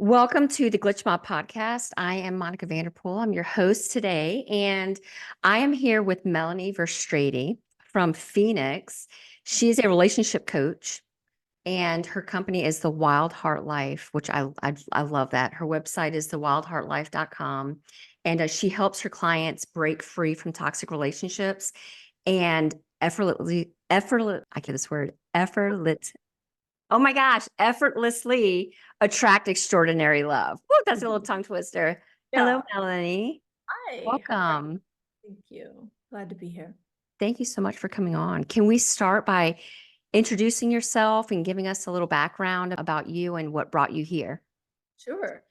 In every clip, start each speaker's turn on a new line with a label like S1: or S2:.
S1: Welcome to the Glitch Mob podcast. I am Monica Vanderpool. I'm your host today, and I am here with Melanie Verstraete from Phoenix. She's a relationship coach, and her company is the Wild Heart Life, which I love that. Her website is thewildheartlife.com, and she helps her clients break free from toxic relationships and I get this word, oh my gosh, effortlessly attract extraordinary love. Woo, that's a little tongue twister.
S2: Yeah.
S1: Hello, Melanie.
S2: Hi. How are you?
S1: Welcome.
S2: Thank you. Glad to be here.
S1: Thank you so much for coming on. Can we start by introducing yourself and giving us a little background about you and what brought you here?
S2: Sure.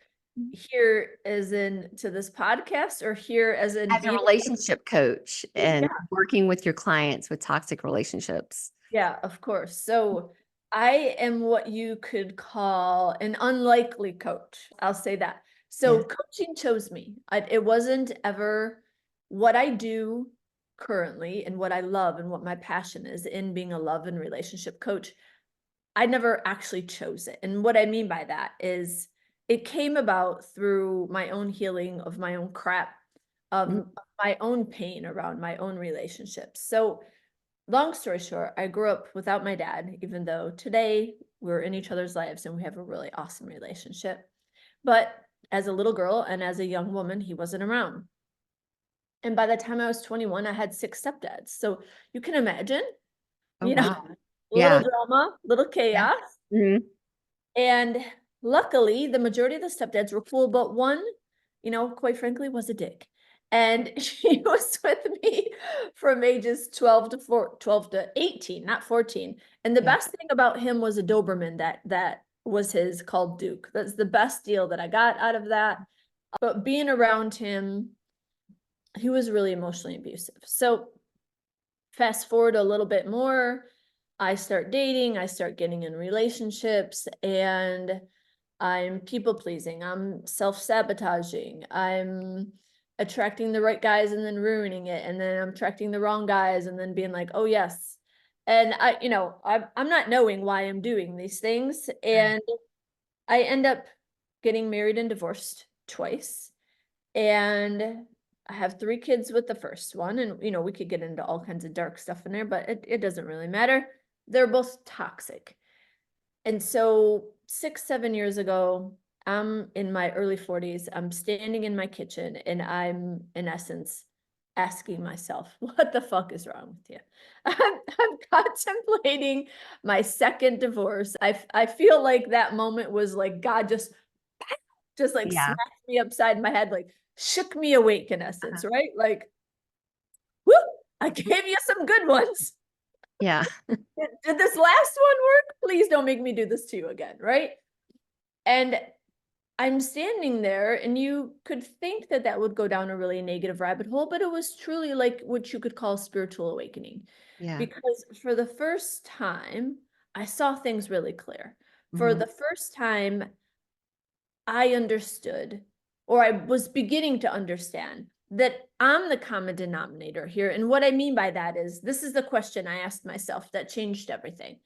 S2: Here as in to this podcast or here as in
S1: As a
S2: being
S1: relationship coach and
S2: yeah,
S1: working with your clients with toxic relationships.
S2: yeah, of course. So I am what you could call an unlikely coach. I'll say that. So
S1: Yes.
S2: coaching chose me. It wasn't ever what I do currently and what I love and what my passion is in being a love and relationship coach. I never actually chose it. And what I mean by that is it came about through my own healing of my own crap,
S1: Mm,
S2: of my own pain around my own relationships. So, long story short, I grew up without my dad, even though today we're in each other's lives and we have a really awesome relationship. But as a little girl and as a young woman, he wasn't around. And by the time I was 21, I had 6 stepdads. So you can imagine,
S1: oh,
S2: you know,
S1: wow.
S2: little
S1: Yeah.
S2: drama, little
S1: Yeah.
S2: chaos.
S1: Mhm.
S2: And luckily, the majority of the stepdads were cool, but one, quite frankly, was a dick. And she was with me from ages 12 to 18, not 14. And the
S1: Yeah.
S2: best thing about him was a Doberman that was his called Duke. That's the best deal that I got out of that. But being around him, he was really emotionally abusive. So fast forward a little bit more, I start dating, I start getting in relationships, and I'm people pleasing, I'm self-sabotaging, I'm attracting the right guys and then ruining it, and then I'm attracting the wrong guys and then being like, oh yes. And I'm not knowing why I'm doing these things. And I end up getting married and divorced twice. And I have 3 kids with the first one. And, we could get into all kinds of dark stuff in there, but it doesn't really matter. They're both toxic. And so 6, 7 years ago, I'm in my early 40s. I'm standing in my kitchen and I'm, in essence, asking myself, what the fuck is wrong with you? I'm contemplating my second divorce. I feel like that moment was like God just like
S1: Yeah.
S2: smacked me upside my head, like shook me awake in essence,
S1: Uh-huh.
S2: right? Like, whoo, I gave you some good ones.
S1: Yeah.
S2: Did this last one work? Please don't make me do this to you again, right? And I'm standing there, and you could think that that would go down a really negative rabbit hole, but it was truly like what you could call spiritual awakening.
S1: Yeah.
S2: Because for the first time, I saw things really clear. For
S1: Mhm.
S2: the first time, I understood, or I was beginning to understand, that I'm the common denominator here. And what I mean by that is this is the question I asked myself that changed everything.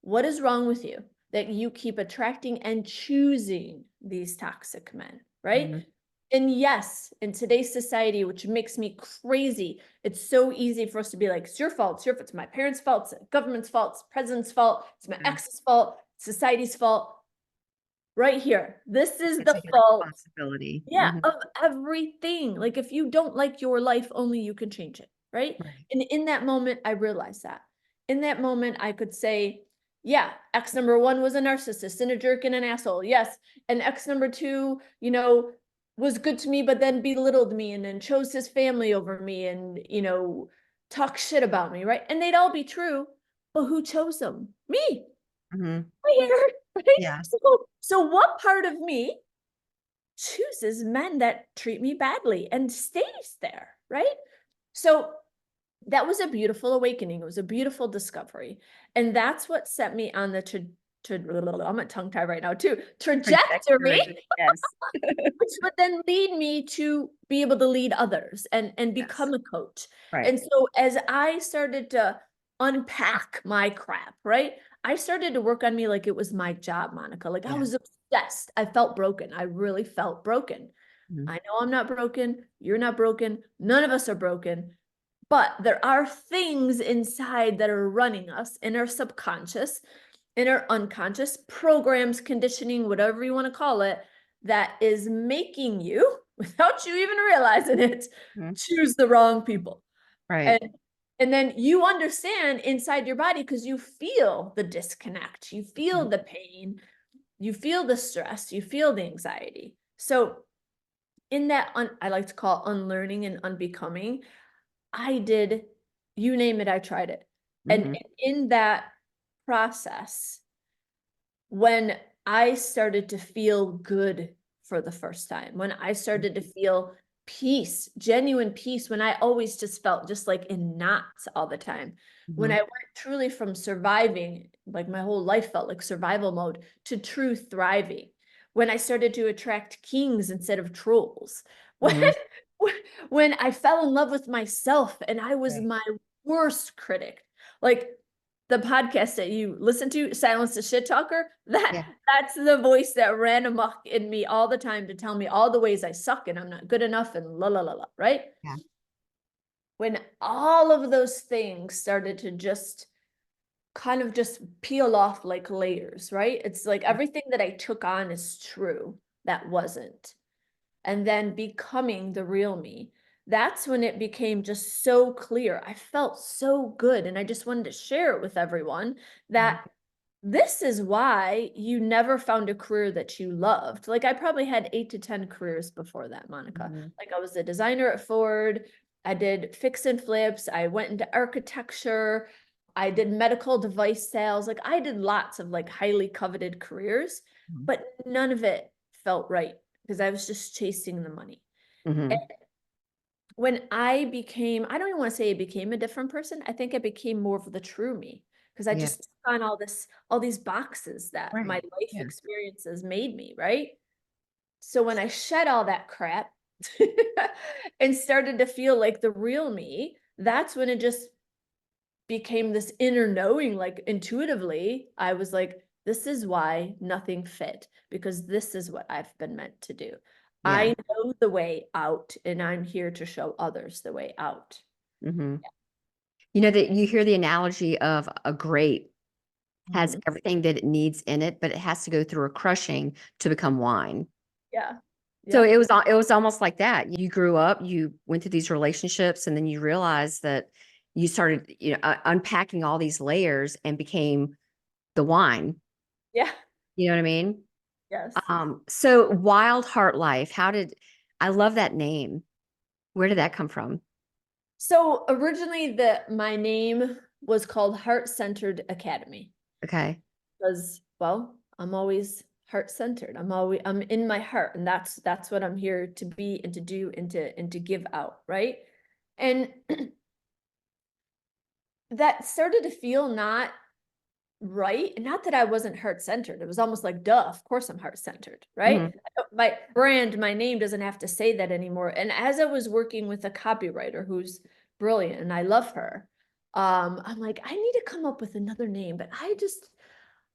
S2: What is wrong with you that you keep attracting and choosing these toxic men, right?
S1: Mhm.
S2: And yes, in today's society, which makes me crazy, it's so easy for us to be like, it's your fault, it's my parents' fault, it's the government's fault, it's the president's fault, it's my
S1: Mhm.
S2: ex's fault, it's society's fault. Right here. This is
S1: And
S2: the
S1: taking
S2: fault,
S1: responsibility.
S2: yeah,
S1: Mhm.
S2: of everything. Like if you don't like your life, only you can change it, right?
S1: Right.
S2: And in that moment, I realized that. In that moment, I could say, yeah, X number one was a narcissist and a jerk and an asshole. Yes. And X number two, was good to me, but then belittled me and then chose his family over me and, talk shit about me, right? And they'd all be true. But who chose them? Me.
S1: Mhm.
S2: Right here. Right?
S1: Yeah.
S2: So what part of me chooses men that treat me badly and stays there, right? So that was a beautiful awakening. It was a beautiful discovery. And that's what set me on the I'm a tongue tie right now too, trajectory,
S1: Trajectory. Yes.
S2: which would then lead me to be able to lead others and
S1: Yes.
S2: become a coach.
S1: Right.
S2: And so as I started to unpack my crap, right? I started to work on me like it was my job, Monica. Like I
S1: Yeah.
S2: was Yes, I felt broken. I really felt broken.
S1: Mhm.
S2: I know I'm not broken. You're not broken. None of us are broken. But there are things inside that are running us in our subconscious, in our unconscious, programs, conditioning, whatever you want to call it, that is making you, without you even realizing it,
S1: Mhm.
S2: choose the wrong people.
S1: Right.
S2: And and then you understand inside your body because you feel the disconnect, you feel
S1: Mhm.
S2: the pain, you feel the stress, you feel the anxiety. So in that I like to call unlearning and unbecoming, I did, you name it, I tried it. And
S1: Mhm.
S2: in that process, when I started to feel good for the first time, when I started to feel peace, genuine peace, when I always just felt just like in knots all the time, when I
S1: Mhm.
S2: went truly from surviving, like my whole life felt like survival mode, to true thriving, when I started to attract kings instead of trolls, when
S1: Mhm.
S2: when I fell in love with myself and I was
S1: Right.
S2: my worst critic, like the podcast that you listen to, Silence the Shit Talker,
S1: Yeah.
S2: that's the voice that ran amok in me all the time to tell me all the ways I suck and I'm not good enough and la la la la, right?
S1: Yeah.
S2: When all of those things started to just kind of just peel off like layers, right? It's like everything that I took on is true that wasn't. And then becoming the real me. That's when it became just so clear. I felt so good. And I just wanted to share it with everyone
S1: Mhm.
S2: that this is why you never found a career that you loved. Like I probably had 8 to 10 careers before that, Monica.
S1: Mhm.
S2: Like I was a designer at Ford. I did fix and flips. I went into architecture. I did medical device sales. Like I did lots of like highly coveted careers,
S1: Mhm.
S2: but none of it felt right because I was just chasing the money. And
S1: Mhm.
S2: when I became, I don't even want to say I became a different person. I think I became more of the true me because I
S1: Yeah.
S2: just took on all these boxes that my
S1: Right.
S2: life
S1: Yeah.
S2: experiences made me, right? So when I shed all that crap and started to feel like the real me, that's when it just became this inner knowing, like intuitively, I was like, this is why nothing fit, because this is what I've been meant to do.
S1: Yeah.
S2: I know the way out, and I'm here to show others the way out.
S1: Mhm. You know that you hear the analogy of a grape has
S2: Mhm.
S1: everything that it needs in it, but it has to go through a crushing to become wine.
S2: Yeah.
S1: So
S2: Yep.
S1: it was almost like that. You grew up, you went through these relationships, and then you realized that you started, unpacking all these layers and became the wine.
S2: Yeah.
S1: You know what I mean?
S2: Yes.
S1: So Wild Heart Life, I love that name. Where did that come from?
S2: So originally my name was called Heart Centered Academy
S1: Okay.
S2: because, well, I'm always heart centered. I'm in my heart, and that's what I'm here to be and to do and to give out, right? And that started to feel not right. Not that I wasn't heart centered. It was almost like, duh, of course I'm heart centered, right?
S1: Mhm.
S2: My brand, my name doesn't have to say that anymore. And as I was working with a copywriter who's brilliant and I love her, I'm like, I need to come up with another name, but I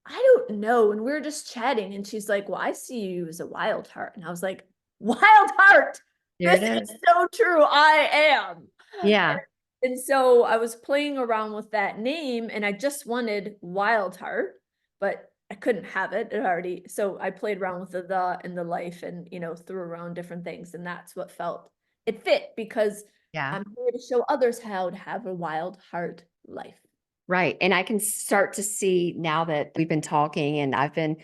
S2: don't know. And we were just chatting, and she's like, well, I see you as a wild heart. And I was like, wild heart.
S1: There
S2: This
S1: it is.
S2: is so true. I am.
S1: Yeah.
S2: And so I was playing around with that name, and I just wanted Wild Heart, but I couldn't have it. It already, so I played around with the and the life and, threw around different things. And that's what it fit because
S1: Yeah.
S2: I'm here to show others how to have a wild heart life.
S1: Right. And I can start to see now that we've been talking and I've been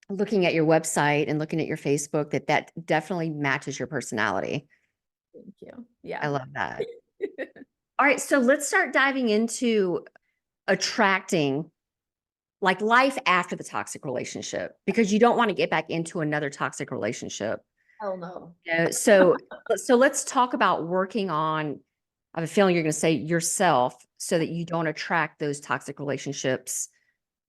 S1: looking at your website and looking at your Facebook that definitely matches your personality.
S2: Thank you.
S1: I
S2: Yeah.
S1: love that. All right. So let's start diving into attracting like life after the toxic relationship because you don't want to get back into another toxic relationship.
S2: Hell no.
S1: So let's talk about working on, I have a feeling you're going to say yourself so that you don't attract those toxic relationships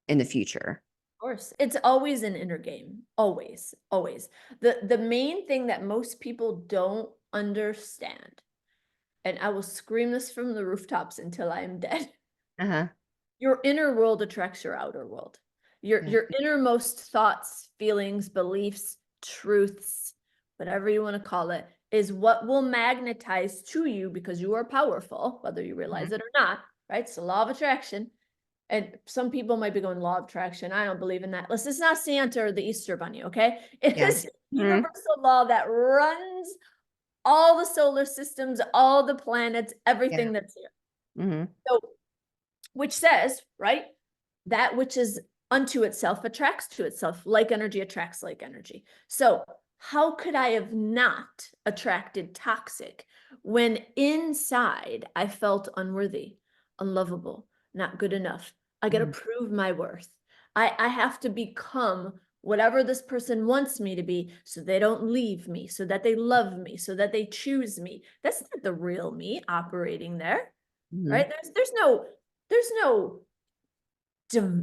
S1: in the future.
S2: Course. It's always an inner game. Always, always. The main thing that most people don't understand, and I will scream this from the rooftops until I am dead.
S1: Uh-huh.
S2: Your inner world attracts your outer world. Your innermost thoughts, feelings, beliefs, truths, whatever you want to call it, is what will magnetize to you because you are powerful, whether you realize it or not, right? It's the law of attraction. And some people might be going, law of attraction. I don't believe in that. Listen, it's not Santa or the Easter Bunny, okay? It is universal law that runs all the solar systems, all the planets, everything that's here. So, which says, right, that which is unto itself attracts to itself. Like energy attracts like energy. So how could I have not attracted toxic when inside I felt unworthy, unlovable, not good enough? I got to prove my worth. I have to become whatever this person wants me to be so they don't leave me, so that they love me, so that they choose me. That's not the real me operating there, right? There's no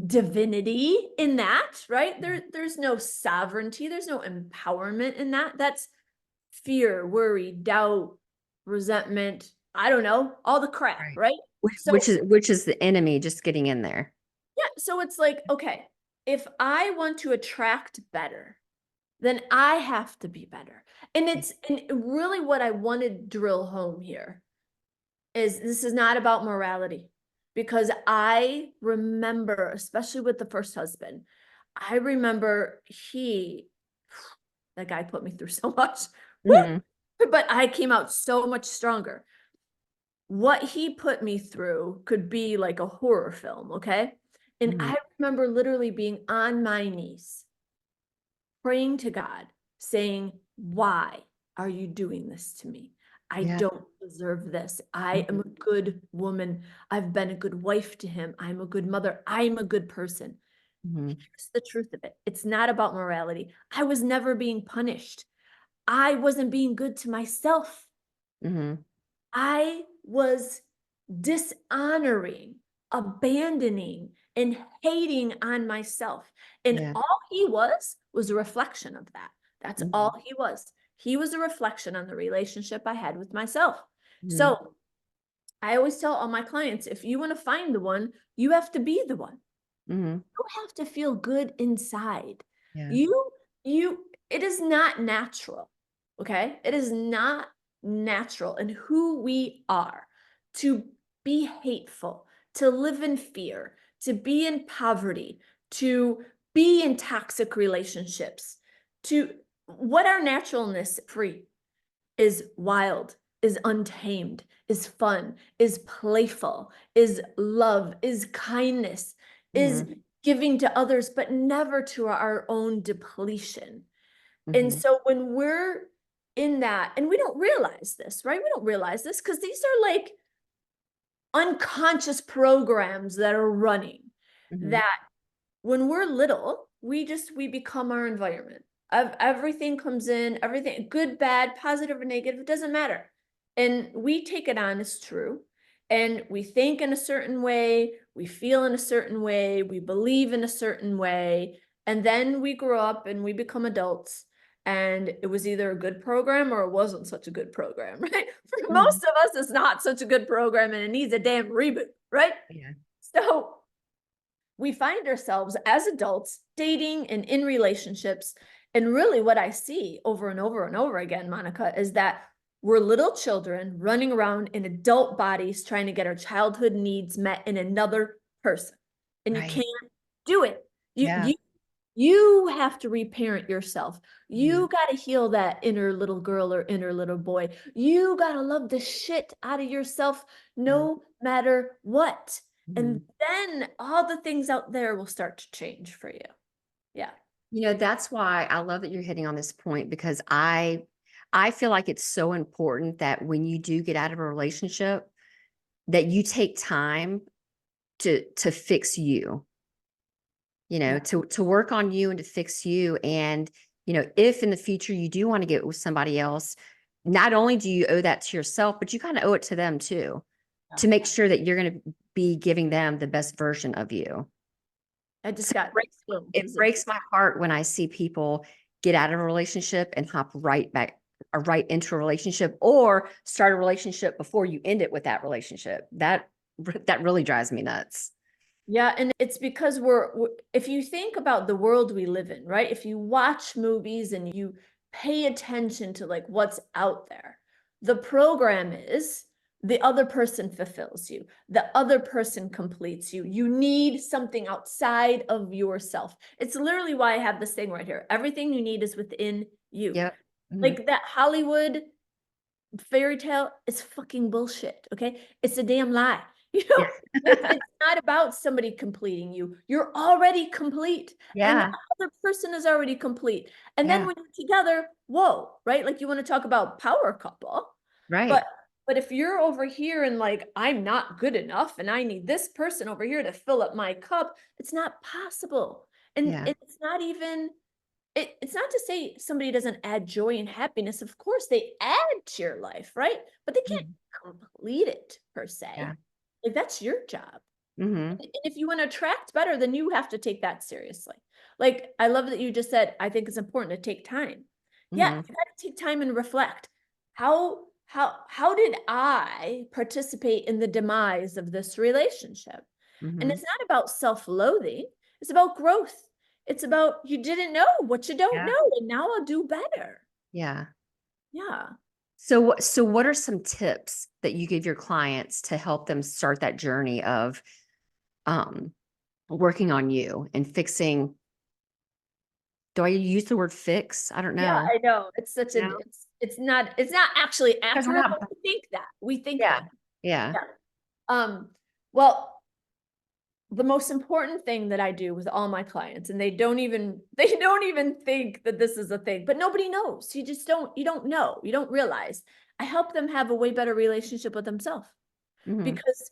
S2: divinity in that, right? There's no sovereignty, there's no empowerment in that. That's fear, worry, doubt, resentment, I don't know, all the crap, right? So
S1: Which is the enemy just getting in there.
S2: yeah, so it's like, okay, if I want to attract better, then I have to be better. And really what I want to drill home here is this is not about morality, because I remember, especially with the first husband, I remember that guy put me through so much, but I came out so much stronger. What he put me through could be like a horror film, okay? And I remember literally being on my knees, praying to God, saying, why are you doing this to me? I don't deserve this. I am a good woman. I've been a good wife to him. I'm a good mother. I'm a good person. Here's the truth of it. It's not about morality. I was never being punished. I wasn't being good to myself. I was dishonoring, abandoning, and hating on myself. And all he was a reflection of that. That's all he was. He was a reflection on the relationship I had with myself. So I always tell all my clients, if you want to find the one, you have to be the one. You have to feel good inside. It is not natural. Okay. It is not natural in who we are to be hateful, to live in fear, to be in poverty, to be in toxic relationships, to what our naturalness free is wild, is untamed, is fun, is playful, is love, is kindness, is giving to others, but never to our own depletion. And so when we're in that, and we don't realize this, right? We don't realize this because these are like unconscious programs that are running that when we're little, we become our environment. Everything comes in, everything good, bad, positive or negative, it doesn't matter. And we take it on as true. And we think in a certain way, we feel in a certain way, we believe in a certain way. And then we grow up and we become adults. And it was either a good program or it wasn't such a good program, right? For most of us, it's not such a good program and it needs a damn reboot, right? So we find ourselves as adults dating and in relationships. And really what I see over and over and over again, Monica, is that we're little children running around in adult bodies trying to get our childhood needs met in another person. And you can't do it. You have to reparent yourself. You got to heal that inner little girl or inner little boy. You got to love the shit out of yourself no matter what. And then all the things out there will start to change for you. Yeah.
S1: That's why I love that you're hitting on this point, because I feel like it's so important that when you do get out of a relationship, that you take time to fix you, to work on you and to fix you. And, if in the future you do want to get with somebody else, not only do you owe that to yourself, but you kind of owe it to them too, to make sure that you're going to be giving them the best version of you. It breaks my heart when I see people get out of a relationship and hop right into a relationship, or start a relationship before you end it with that relationship. That really drives me nuts.
S2: Yeah, and it's because if you think about the world we live in, right? If you watch movies and you pay attention to like what's out there, the program is the other person fulfills you. The other person completes you. You need something outside of yourself. It's literally why I have this thing right here. Everything you need is within you.
S1: Yep.
S2: Like that Hollywood fairy tale is fucking bullshit. Okay. It's a damn lie. You know,
S1: Yeah.
S2: it's not about somebody completing you. You're already complete. And the
S1: Yeah.
S2: other person is already complete. And then
S1: Yeah.
S2: when you're together, whoa, right? Like you want to talk about power couple.
S1: Right.
S2: But if you're over here and like, I'm not good enough and I need this person over here to fill up my cup, it's not possible. And
S1: Yeah.
S2: it's not even it's not to say somebody doesn't add joy and happiness. Of course, they add to your life, right? But they can't
S1: Mhm.
S2: complete it per se.
S1: Yeah.
S2: Like that's your job.
S1: Hmm.
S2: And if you want to attract better, then you have to take that seriously. Like I love that you just said, I think it's important to take time. Yeah,
S1: Hmm.
S2: you got to take time and reflect. How did I participate in the demise of this relationship? And
S1: Hmm.
S2: it's not about self-loathing, it's about growth. It's about you didn't know what you don't
S1: Yeah.
S2: know, and now I'll do better.
S1: Yeah.
S2: Yeah.
S1: So what are some tips that you give your clients to help them start that journey of um working on you and fixing? Do I use the word fix? I don't
S2: Yeah,
S1: know.
S2: I know. It's such
S1: No,
S2: an it's not actually
S1: because we're
S2: accurate,
S1: not.
S2: but we think that. We think
S1: Yeah.
S2: that.
S1: Yeah.
S2: Yeah. Well, the most important thing that I do with all my clients, and they don't even they don't even think that this is a thing, but nobody knows. You don't know. You don't realize. I help them have a way better relationship with themselves
S1: Hmm.
S2: because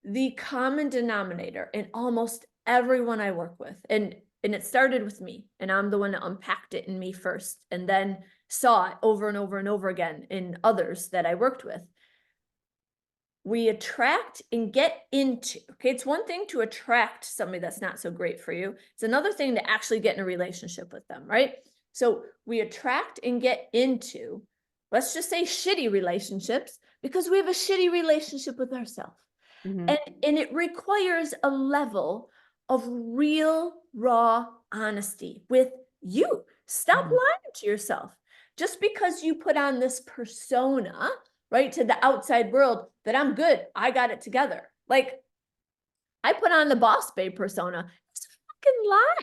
S2: the common denominator in almost everyone I work with, and it started with me, and I'm the one that unpacked it in me first, and then saw it over and over and over again in others that I worked with. We attract and get into, okay, it's one thing to attract somebody that's not so great for you. It's another thing to actually get in a relationship with them, right? So we attract and get into, let's just say shitty relationships because we have a shitty relationship with ourselves.
S1: Hmm.
S2: And it requires a level of real, raw honesty with you. Stop
S1: Hmm.
S2: lying to yourself. Just because you put on this persona, right, to the outside world that I'm good, I got it together. Like I put on the boss babe persona. It's a fucking lie.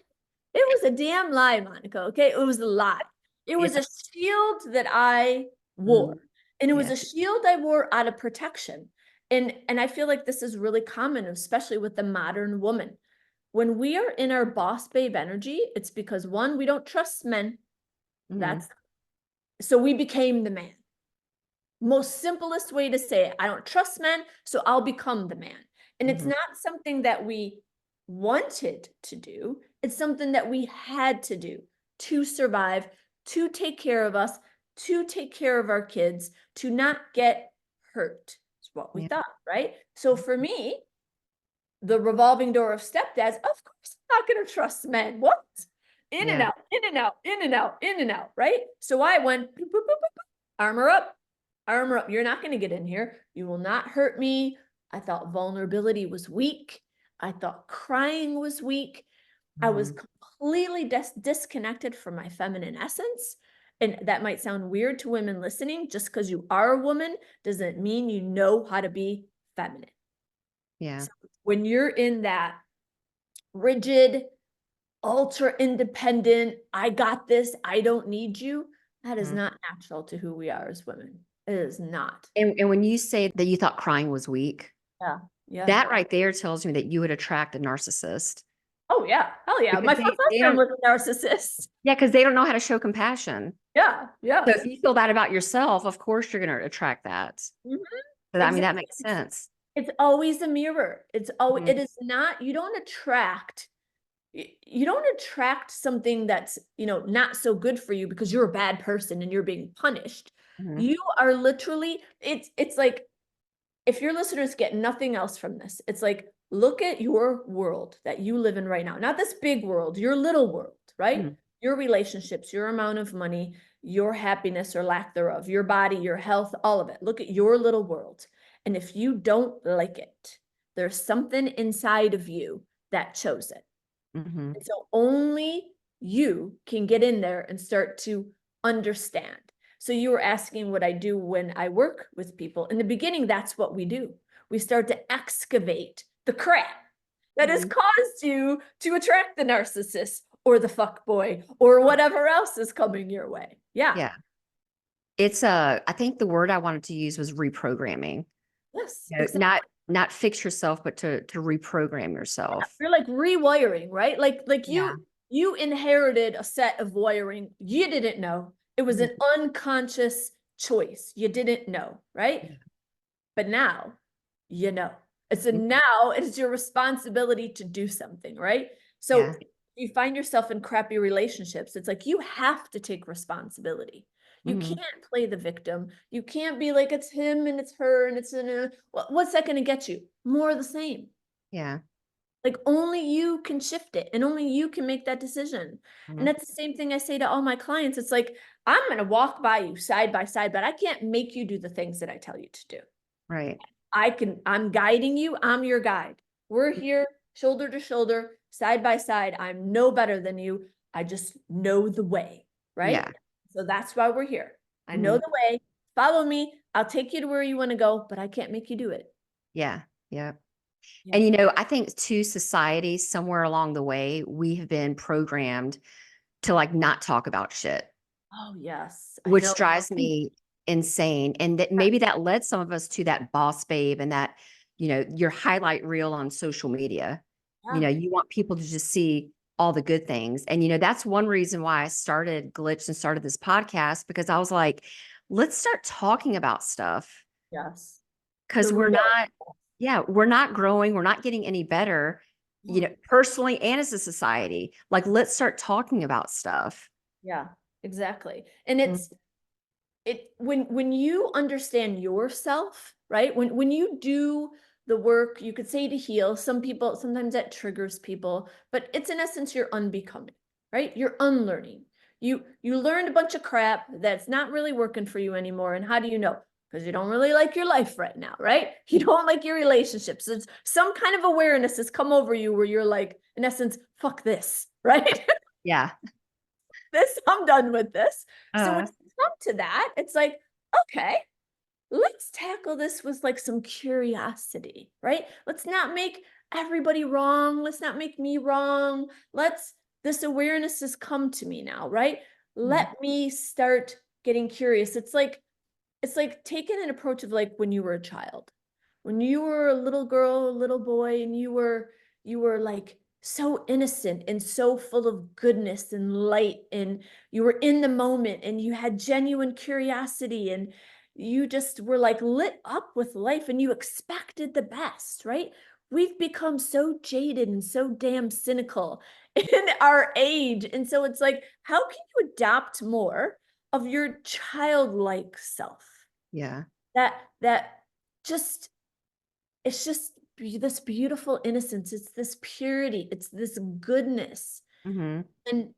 S2: It was a damn lie, Monica. Okay. It was a lie. It
S1: Yeah.
S2: was a shield that I
S1: Mm.
S2: wore. And it was
S1: Yeah.
S2: a shield I wore out of protection. And I feel like this is really common, especially with the modern woman. When we are in our boss babe energy, it's because one, we don't trust men.
S1: Hmm.
S2: That's so we became the man. Most simplest way to say it. I don't trust men, so I'll become the man. And it's
S1: Hmm.
S2: not something that we wanted to do. It's something that we had to do to survive, to take care of us, to take care of our kids, to not get hurt. It's what we
S1: Yeah.
S2: thought, right? So for me, the revolving door of stepdads, of course, I'm not going to trust men. What? In and
S1: Yeah.
S2: out, in and out, in and out, in and out, right? So I went, boop, boop, boop, boop, boop, armor up, armor up. You're not going to get in here. You will not hurt me. I thought vulnerability was weak. I thought crying was weak. I was
S1: Hmm.
S2: completely disconnected from my feminine essence. And that might sound weird to women listening. Just because you are a woman doesn't mean you know how to be feminine.
S1: Yeah.
S2: So when you're in that rigid, ultra independent, I got this, I don't need you, that is
S1: Mhm.
S2: not natural to who we are as women. It is not.
S1: And when you say that you thought crying was weak,
S2: Yeah. Yeah.
S1: that right there tells me that you would attract a narcissist
S2: Oh yeah. Hell yeah.
S1: because
S2: My first
S1: they
S2: husband
S1: don't,
S2: was a narcissist.
S1: yeah, because they don't know how to show compassion.
S2: Yeah.
S1: So
S2: Yeah.
S1: if you feel that about yourself, of course you're going to attract that.
S2: Mhm.
S1: So I mean, that
S2: Exactly.
S1: makes sense.
S2: It's always a mirror. It's always,
S1: Mhm.
S2: it is not, you don't attract something that's, not so good for you because you're a bad person and you're being punished.
S1: Mhm.
S2: You are literally, it's like, if your listeners get nothing else from this, it's like, look at your world that you live in right now, not this big world, your little world, right?
S1: Mhm.
S2: Your relationships, your amount of money, your happiness or lack thereof, your body, your health, all of it. Look at your little world. And if you don't like it, there's something inside of you that chose it.
S1: Mm-hmm.
S2: And so only you can get in there and start to understand. So you were asking what I do when I work with people. In the beginning, that's what we do. We start to excavate the crap that has caused you to attract the narcissist or the fuck boy or whatever else is coming your way. Yeah.
S1: Yeah. It's I think the word I wanted to use was reprogramming.
S2: Yes.
S1: You know,
S2: Exactly.
S1: not fix yourself, but to reprogram yourself.
S2: You're like rewiring, right? Like
S1: Yeah.
S2: you inherited a set of wiring you didn't know. It was
S1: Mhm.
S2: an unconscious choice. You didn't know, right?
S1: Yeah.
S2: But now you know. It's a
S1: Mhm.
S2: now it is your responsibility to do something, right? So
S1: Yeah.
S2: you find yourself in crappy relationships. It's like you have to take responsibility. You
S1: Mhm.
S2: can't play the victim. You can't be like it's him and it's her and it's what's that going to get you? More of the same.
S1: Yeah.
S2: Like only you can shift it and only you can make that decision. And
S1: Mhm.
S2: that's the same thing I say to all my clients. It's like, I'm going to walk by you side by side, but I can't make you do the things that I tell you to do.
S1: Right.
S2: I'm guiding you. I'm your guide. We're here shoulder to shoulder, side by side. I'm no better than you. I just know the way, right?
S1: Yeah.
S2: So that's why we're here. I know
S1: Mhm.
S2: the way. Follow me. I'll take you to where you want to go, but I can't make you do it.
S1: Yeah. Yeah.
S2: Yeah.
S1: And I think to society, somewhere along the way, we have been programmed to like not talk about shit,
S2: Oh, yes. I know.
S1: which drives me insane. And that maybe that led some of us to that boss babe and that, your highlight reel on social media.
S2: Yeah.
S1: You want people to just see all the good things. And, that's one reason why I started Glitch and started this podcast, because I was like, let's start talking about stuff
S2: Yes. The
S1: because
S2: real.
S1: we're not growing. We're not getting any better,
S2: Yeah.
S1: personally and as a society. Like, let's start talking about stuff.
S2: Yeah, exactly. And
S1: Mm.
S2: it when you understand yourself, right? When you do the work, you could say to heal, some people, sometimes that triggers people, but it's in essence you're unbecoming, right? You're unlearning. You learned a bunch of crap that's not really working for you anymore. And how do you know? Because you don't really like your life right now, right? You don't like your relationships. It's some kind of awareness has come over you where you're like, in essence, fuck this, right?
S1: Yeah.
S2: This, I'm done with this. So when
S1: Uh,
S2: you come to that, it's like, okay, let's tackle this with like some curiosity, right? Let's not make everybody wrong. Let's not make me wrong. This awareness has come to me now, right?
S1: mhm.
S2: Let me start getting curious. It's like taking an approach of like when you were a child, when you were a little girl, a little boy, and you were like so innocent and so full of goodness and light, and you were in the moment and you had genuine curiosity and you just were like lit up with life and you expected the best, right? We've become so jaded and so damn cynical in our age. And so it's like, how can you adopt more of your childlike self?
S1: Yeah.
S2: That just it's just this beautiful innocence, it's this purity, it's this goodness,
S1: Hmm.
S2: and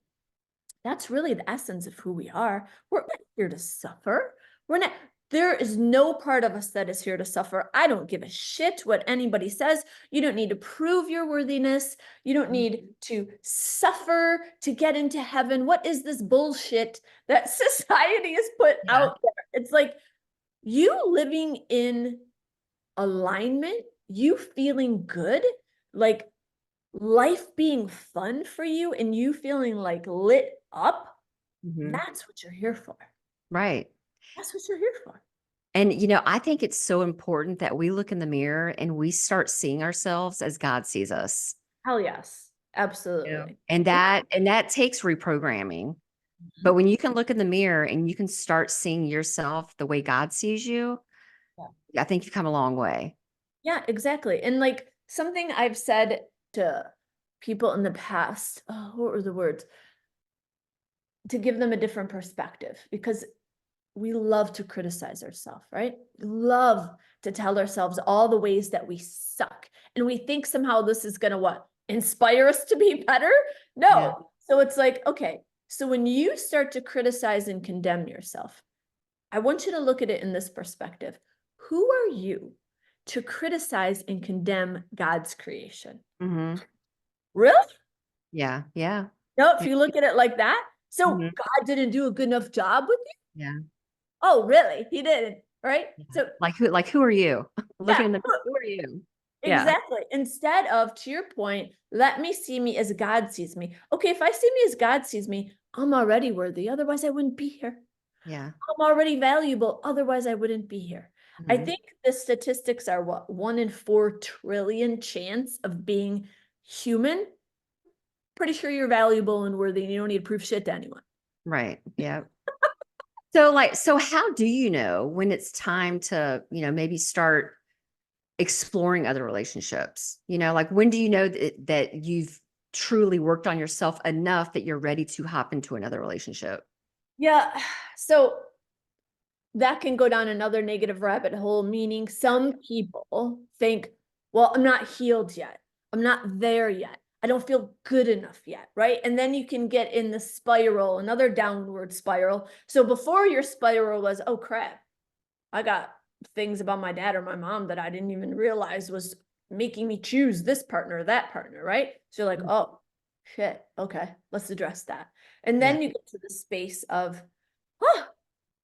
S2: that's really the essence of who we are. We're not here to suffer. We're not There is no part of us that is here to suffer. I don't give a shit what anybody says. You don't need to prove your worthiness. You don't need to suffer to get into heaven. What is this bullshit that society has put
S1: Yeah.
S2: out there? It's like you living in alignment, you feeling good, like life being fun for you and you feeling like lit up,
S1: Hmm.
S2: that's what you're here for.
S1: Right.
S2: That's what you're here for.
S1: And, I think it's so important that we look in the mirror and we start seeing ourselves as God sees us.
S2: Hell yes.
S1: Yeah.
S2: Absolutely.
S1: And that takes reprogramming. But
S2: Mhm.
S1: when you can look in the mirror and you can start seeing yourself the way God sees you,
S2: Yeah.
S1: I think you've come a long way.
S2: Yeah, exactly. And like something I've said to people in the past, oh, what were the words? To give them a different perspective, because we love to criticize ourselves, right? Love to tell ourselves all the ways that we suck. And we think somehow this is going to what? Inspire us to be better?
S1: Yeah.
S2: No. So it's like, okay, so when you start to criticize and condemn yourself, I want you to look at it in this perspective. Who are you to criticize and condemn God's creation?
S1: Hmm.
S2: Really?
S1: Yeah. Yeah.
S2: No, if
S1: Yeah.
S2: you look at it like that. So
S1: Mhm.
S2: God didn't do a good enough job with you?
S1: Yeah.
S2: Oh, really? He didn't, right?
S1: Yeah.
S2: So
S1: Like who are you? Looking
S2: yeah,
S1: in the, who are you? Yeah.
S2: exactly. Instead of, to your point, let me see me as God sees me. Okay, if I see me as God sees me, I'm already worthy. Otherwise, I wouldn't be here.
S1: Yeah.
S2: I'm already valuable. Otherwise, I wouldn't be here. I
S1: Mhm.
S2: think the statistics are what, 1 in 4 trillion chance of being human. Pretty sure you're valuable and worthy, and you don't need to prove shit to anyone.
S1: Right. Yeah. So how do you know when it's time to, maybe start exploring other relationships? Like when do you know that you've truly worked on yourself enough that you're ready to hop into another relationship?
S2: Yeah. So that can go down another negative rabbit hole, meaning some people think, well, I'm not healed yet. I'm not there yet. I don't feel good enough yet. Right. And then you can get in the spiral, another downward spiral. So before your spiral was, oh crap, I got things about my dad or my mom that I didn't even realize was making me choose this partner or that partner. Right. So you're like,
S1: Mm.
S2: oh shit. Okay. Let's address that. And
S1: Yeah.
S2: then you get to the space of, oh,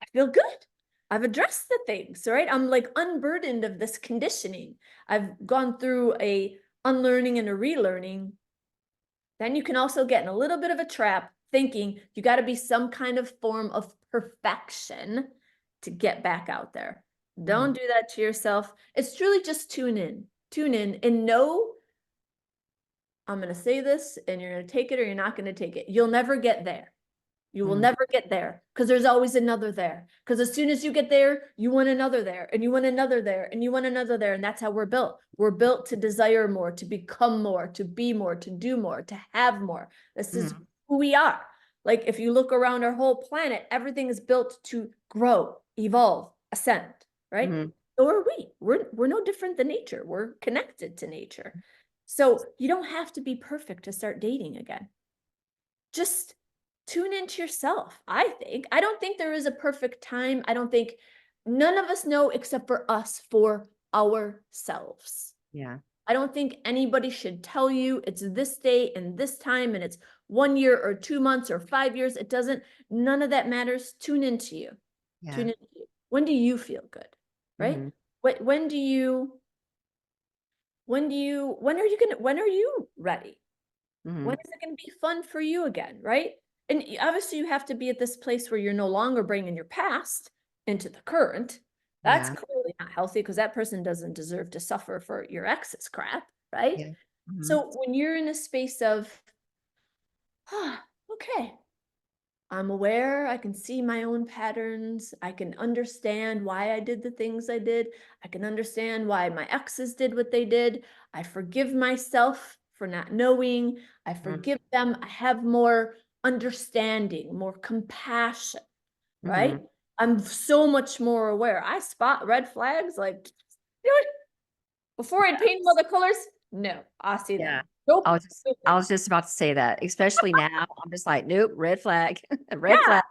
S2: I feel good. I've addressed the things, right? I'm like unburdened of this conditioning. I've gone through a unlearning and a relearning. Then you can also get in a little bit of a trap thinking you got to be some kind of form of perfection to get back out there.
S1: Mhm.
S2: Don't do that to yourself. It's truly just tune in and know I'm going to say this and you're going to take it or you're not going to take it. You'll never get there. You will
S1: Mhm.
S2: never get there because there's always another there. Because as soon as you get there, you want another there, and you want another there, and you want another there. And that's how we're built. We're built to desire more, to become more, to be more, to do more, to have more. This is
S1: Mhm.
S2: who we are. Like if you look around our whole planet, everything is built to grow, evolve, ascend, right?
S1: Mhm.
S2: So are we. We're no different than nature. We're connected to nature. So you don't have to be perfect to start dating again. Just tune into yourself. I think. I don't think there is a perfect time. I don't think none of us know except for us for ourselves.
S1: Yeah.
S2: I don't think anybody should tell you it's this day and this time and it's 1 year or 2 months or 5 years. It doesn't, none of that matters. Tune into you.
S1: Yeah.
S2: Tune into you. When do you feel good? Right?
S1: Mhm.
S2: When do you, when are you ready? When
S1: Mhm.
S2: is it going to be fun for you again, right? And obviously, you have to be at this place where you're no longer bringing your past into the current. That's
S1: Yeah.
S2: clearly not healthy because that person doesn't deserve to suffer for your ex's crap, right?
S1: Yeah. Mhm.
S2: So when you're in a space of, ah, okay, I'm aware, I can see my own patterns, I can understand why I did the things I did, I can understand why my exes did what they did. I forgive myself for not knowing, I
S1: Mhm.
S2: forgive them, I have more understanding, more compassion, right?
S1: Mhm.
S2: I'm so much more aware. I spot red flags like, you know, before I'd paint all the colors, no, I see them.
S1: Yeah.
S2: Nope.
S1: I was just about to say that, especially now. I'm just like, nope, red flag, red
S2: Yeah.
S1: flag.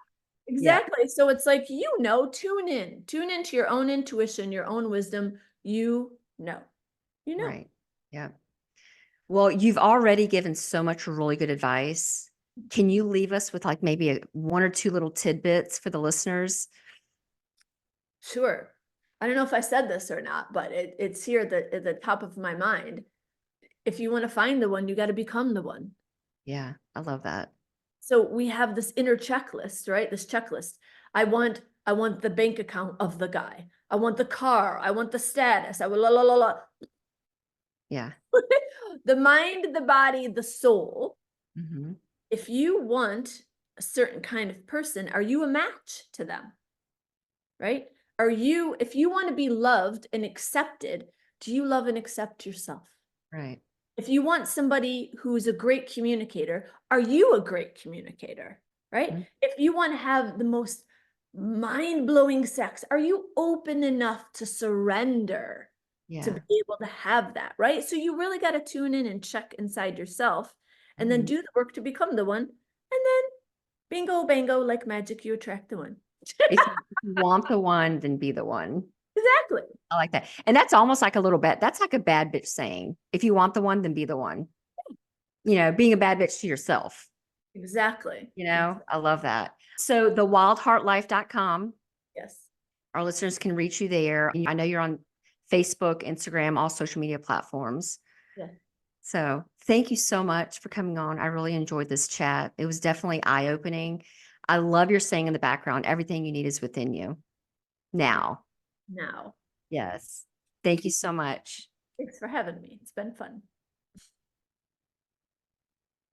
S1: Yeah.
S2: Exactly. So it's like, tune into your own intuition, your own wisdom. Know, you know.
S1: Right. Yeah. Well, you've already given so much really good advice. Can you leave us with like maybe one or two little tidbits for the listeners?
S2: Sure. I don't know if I said this or not, but it's here at the top of my mind. If you want to find the one, you got to become the one.
S1: Yeah, I love that.
S2: So we have this inner checklist, right? This checklist. I want the bank account of the guy. I want the car. I want the status. I want la la la la.
S1: Yeah.
S2: The mind, the body, the soul.
S1: Hmm.
S2: If you want a certain kind of person, are you a match to them? Right? If you want to be loved and accepted, do you love and accept yourself?
S1: Right.
S2: If you want somebody who's a great communicator, are you a great communicator? Right?
S1: Mhm.
S2: If you want to have the most mind blowing sex, are you open enough to surrender to
S1: Yeah.
S2: be able to have that? Right? So you really got to tune in and check inside yourself and then
S1: Mhm.
S2: do the work to become the one. And then bingo, bango, like magic, you attract the one.
S1: If you want the one, then be the one.
S2: Exactly.
S1: I like that. And that's almost like a little bit, that's like a bad bitch saying. If you want the one, then be the one. being a bad bitch to yourself.
S2: Exactly.
S1: I love that. So the wildheartlife.com,
S2: Yes.
S1: our listeners can reach you there. I know you're on Facebook, Instagram, all social media platforms.
S2: Yeah.
S1: So thank you so much for coming on. I really enjoyed this chat. It was definitely eye-opening. I love your saying in the background, everything you need is within you now.
S2: Now.
S1: Yes. Thank you so much.
S2: Thanks for having me. It's been fun.